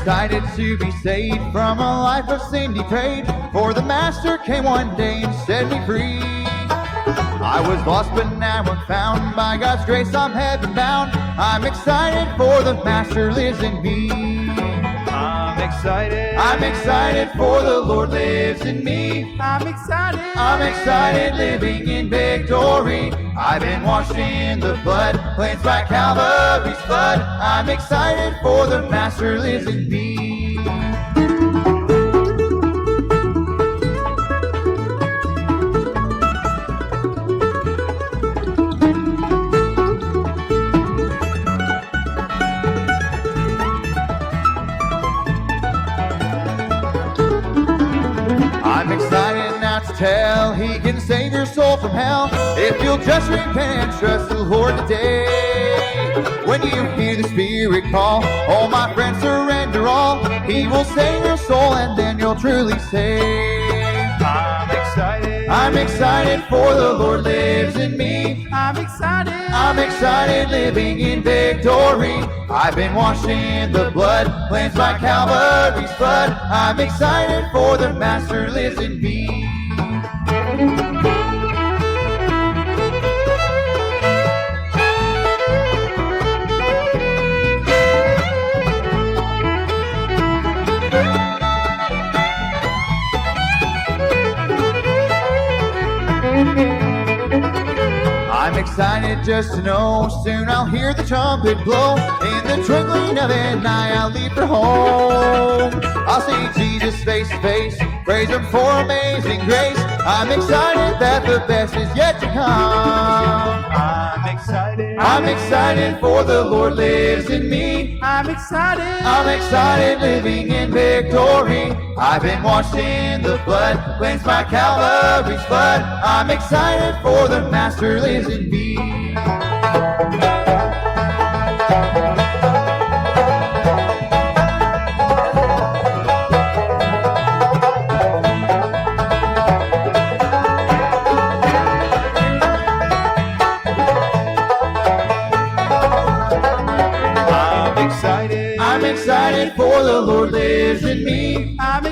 excited to be saved from a life of sin depraved. For the Master came one day and set me free. I was lost but now I'm found. By God's grace I'm heaven bound. I'm excited for the Master lives in me. I'm excited for the Lord lives in me. I'm excited living in victory. I've been washed in the blood, cleansed by Calvary's flood. I'm excited for the Master lives in me. I'm excited now to tell He can save your soul from hell if you'll just repent and trust the Lord today. When you hear the Spirit call, oh my friend, surrender all. He will save your soul and then you'll truly say, I'm excited for the Lord lives in me. I'm excited living in victory. I've been washed in the blood, cleansed by Calvary's flood. I'm excited for the Master lives in me. I'm excited just to know soon I'll hear the trumpet blow. In the twinkling of an eye I'll leave for home. I'll see Jesus face to face, praise Him for amazing grace. I'm excited that the best is yet to come. I'm excited for the Lord lives in me. I'm excited living in victory. I've been washed in the blood, cleansed by Calvary's flood. I'm excited for the Master lives in me. I'm excited for the Lord lives in me. I'm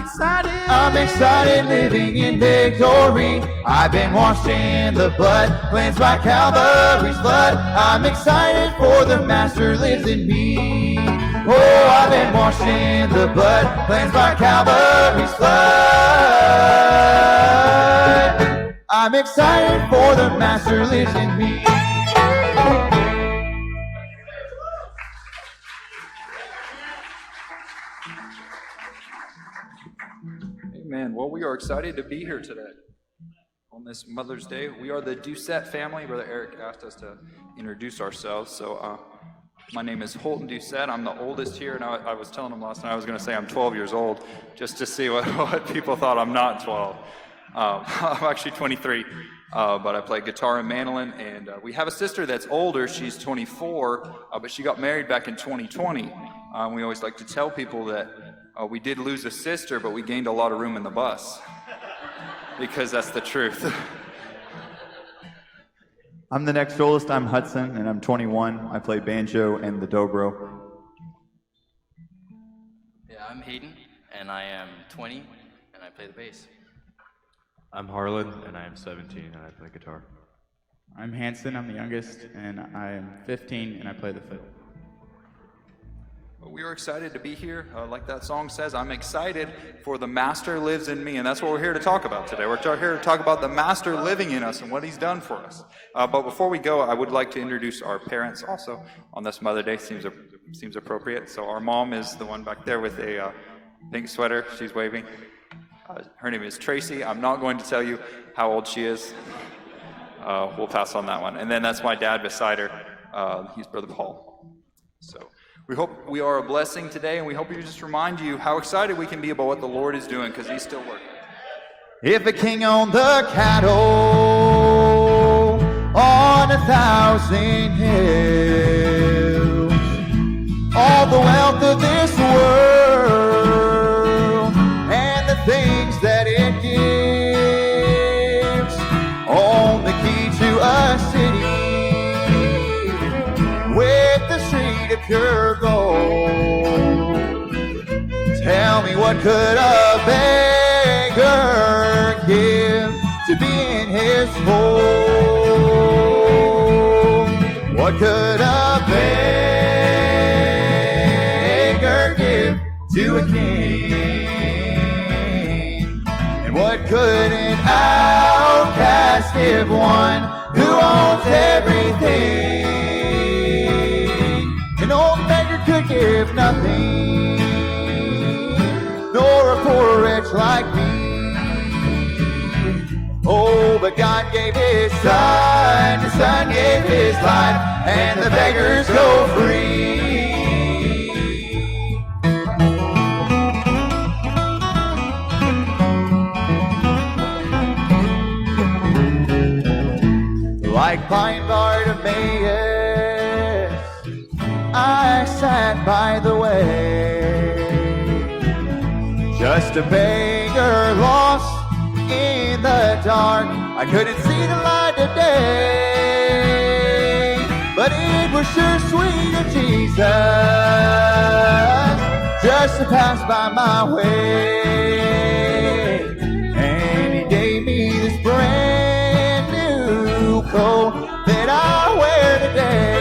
excited living in victory. I've been washed in the blood, cleansed by Calvary's flood. I'm excited for the Master lives in me. Oh, I've been washed in the blood, cleansed by Calvary's flood. I'm excited for the Master lives in me. Amen. Well, we are excited to be here today on this Mother's Day. We are the Doucette family. Brother Eric asked us to introduce ourselves. So my name is Holton Doucette. I'm the oldest here, and I was telling him last night I was going to say I'm 12 years old just to see what people thought. I'm not 12. I'm actually 23, but I play guitar and mandolin, and we have a sister that's older. She's 24, but she got married back in 2020. We always like to tell people that we did lose a sister, but we gained a lot of room in the bus, because that's the truth. I'm the next oldest. I'm Hudson, and I'm 21. I play banjo and the dobro. Yeah, I'm Hayden, and I am 20, and I play the bass. I'm Harlan, and I am 17, and I play guitar. I'm Hanson. I'm the youngest, and I am 15, and I play the fiddle. We are excited to be here. Like that song says, I'm excited for the Master lives in me, and that's what we're here to talk about today. We're here to talk about the Master living in us and what He's done for us. But before we go, I would like to introduce our parents also on this Mother's Day. Seems appropriate. So our mom is the one back there with a pink sweater. She's waving. Her name is Tracy. I'm not going to tell you how old she is. We'll pass on that one. And then that's my dad beside her. He's Brother Paul. So we hope we are a blessing today, and we hope we just remind you how excited we can be about what the Lord is doing, because He's still working. If a king owned the cattle on 1,000 hills, all the wealth of this world and the things that it gives, own the key to a city with the street of pure gold, What could a beggar give to be in his home? What could a beggar give to a king? And what could an outcast give one who owns everything? An old beggar could give nothing, nor a poor wretch like me. Oh, but God gave his son gave his life, and the beggars go free. Like blind Bartimaeus, I sat by the way, just a beggar lost in the dark. I couldn't see the light of day, but it was sure sweet of Jesus just to pass by my way. And he gave me this brand new coat that I wear today.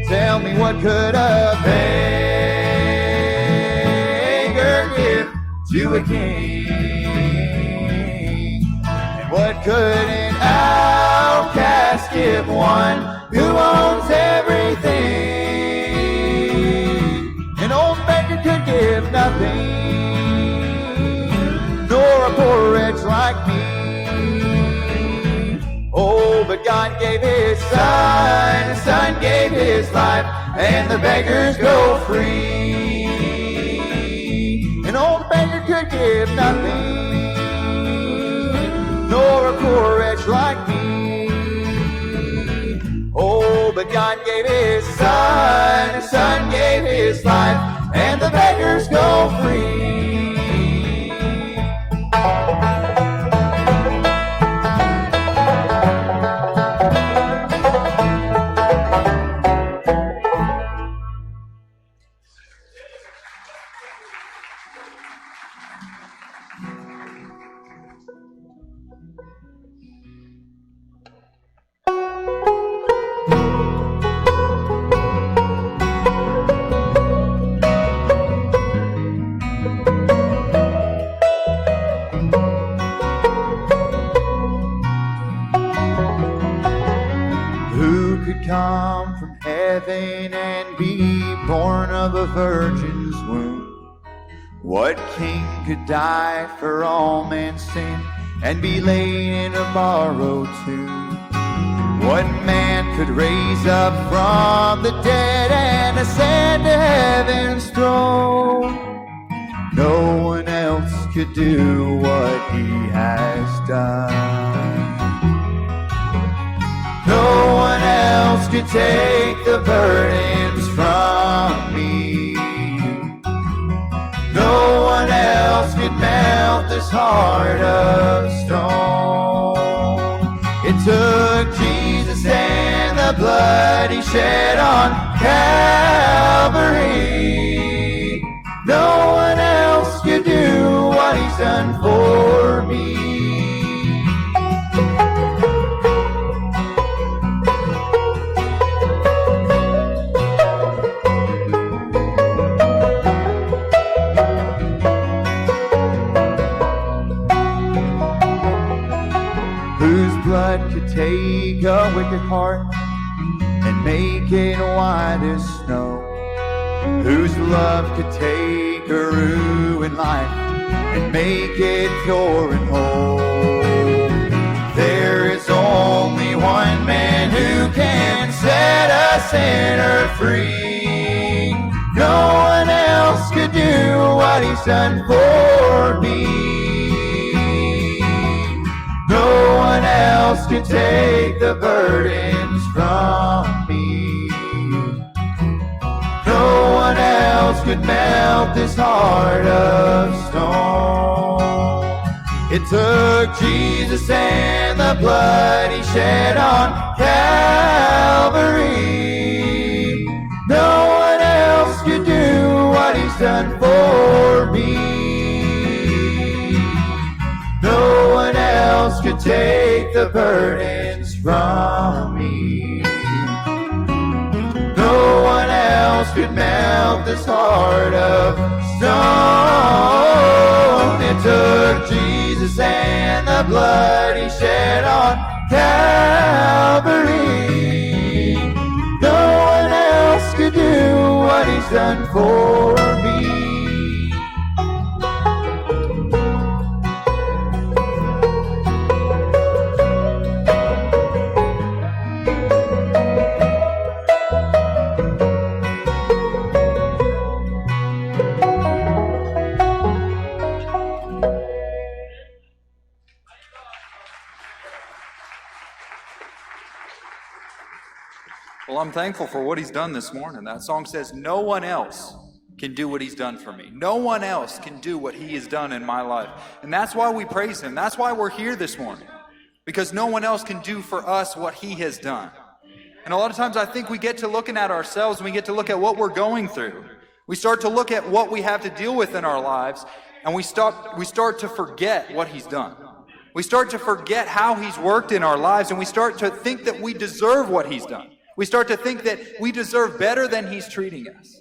Tell me, what could a beggar give to a king? And what could an outcast give one who owns everything? An old beggar could give nothing, nor a poor wretch like me. Oh, but God gave his son gave his life, and the beggars go free. An old beggar could give nothing, nor a poor wretch like me. Oh, but God gave his son gave his life, and the beggars go free. Come from heaven and be born of a virgin's womb? What king could die for all man's sin and be laid in a borrowed tomb? What man could raise up from the dead and ascend to heaven's throne? No one else could do what he has done. No one else could take the burdens from me. No one else could melt this heart of stone. It took Jesus and the blood he shed on Calvary. No one else could do what he's done for me. Blood could take a wicked heart and make it white as snow, whose love could take a ruined life and make it pure and whole. There is only one man who can set a sinner free. No one else could do what he's done for me. No one else could take the burdens from me. No one else could melt this heart of stone. It took Jesus and the blood he shed on Calvary. No one else could do what he's done done for me. No one else could take the burdens from me. No one else could melt this heart of stone. It took Jesus and the blood he shed on Calvary. No one else could do what he's done for me. Well, I'm thankful for what he's done this morning. That song says, no one else can do what he's done for me. No one else can do what he has done in my life. And that's why we praise him. That's why we're here this morning. Because no one else can do for us what he has done. And a lot of times I think we get to looking at ourselves and we get to look at what we're going through. We start to look at what we have to deal with in our lives, and we start to forget what he's done. We start to forget how he's worked in our lives, and we start to think that we deserve what he's done. We start to think that we deserve better than he's treating us.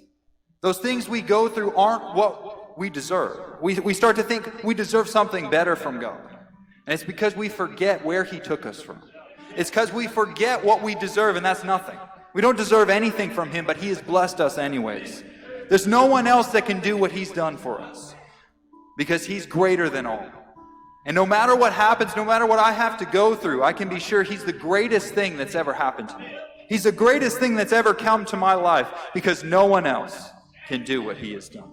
Those things we go through aren't what we deserve. We start to think we deserve something better from God. And it's because we forget where he took us from. It's because we forget what we deserve, and that's nothing. We don't deserve anything from him, but he has blessed us anyways. There's no one else that can do what he's done for us, because he's greater than all. And no matter what happens, no matter what I have to go through, I can be sure he's the greatest thing that's ever happened to me. He's the greatest thing that's ever come to my life, because no one else can do what he has done.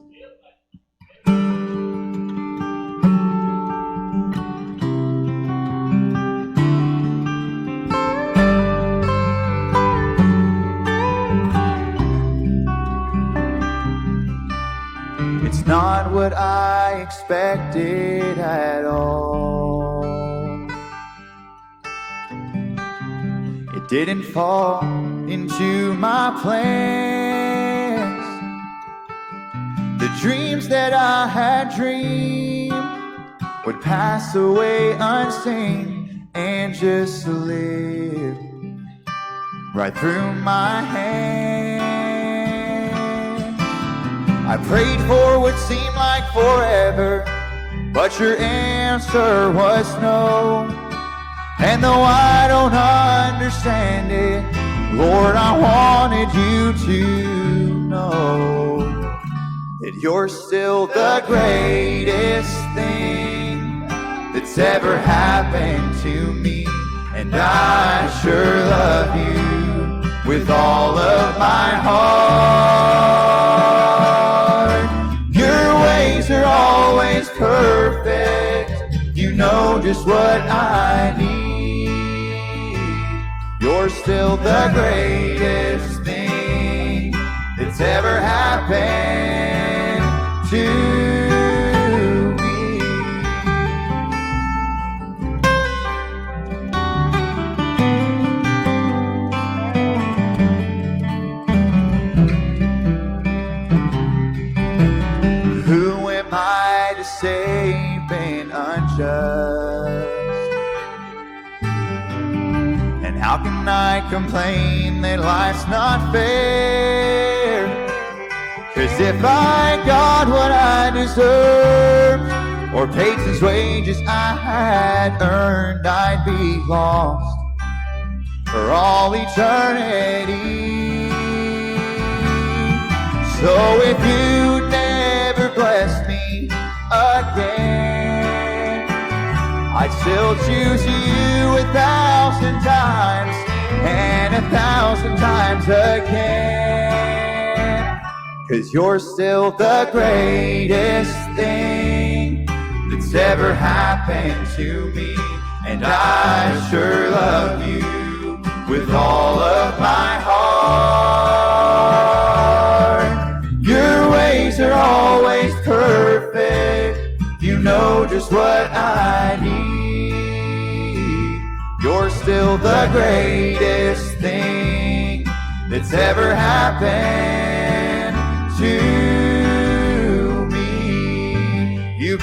It's not what I expected at all. It didn't fall into my plans. The dreams that I had dreamed would pass away unseen and just slip right through my hands. I prayed for what seemed like forever, but your answer was no. And though I don't understand it, Lord, I wanted you to know that you're still the greatest thing that's ever happened to me. And I sure love you with all of my heart. Your ways are always perfect. You know just what I need. You're still the greatest thing that's ever happened to me. Who am I to say you've been unjust? How can I complain that life's not fair? 'Cause if I got what I deserved, or paid since wages I had earned, I'd be lost for all eternity. So if you never bless me again, I'd still choose you 1,000 times and 1,000 times again. 'Cause you're still the greatest thing that's ever happened to me. And I sure love you with all of my heart. Your ways are always perfect. You know just what I need. You're still the greatest thing that's ever happened to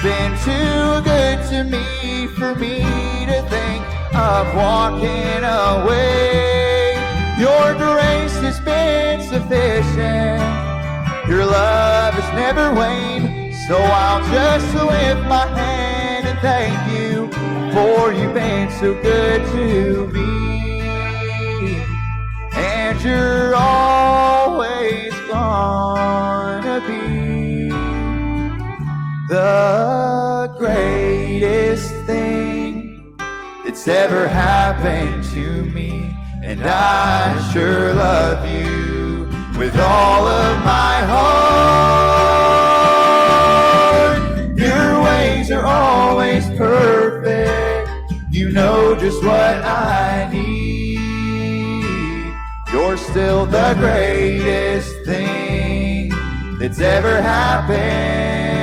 You've been too good to me for me to think of walking away. Your grace has been sufficient. Your love has never waned. So I'll just lift my hand and thank you, for you've been so good to me. And you're always gonna be the greatest thing that's ever happened to me. And I sure love you with all of my heart. Your ways are always perfect. You know just what I need. You're still the greatest thing that's ever happened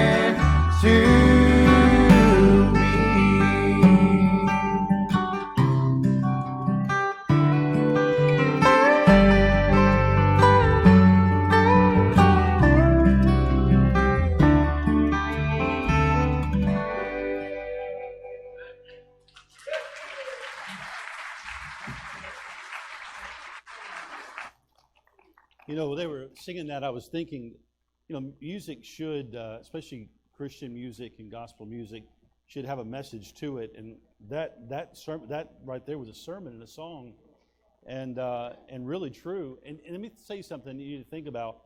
to me. You know, they were singing that. I was thinking, music should, especially Christian music and gospel music, should have a message to it. And that right there was a sermon and a song, and really true. And let me say something you need to think about.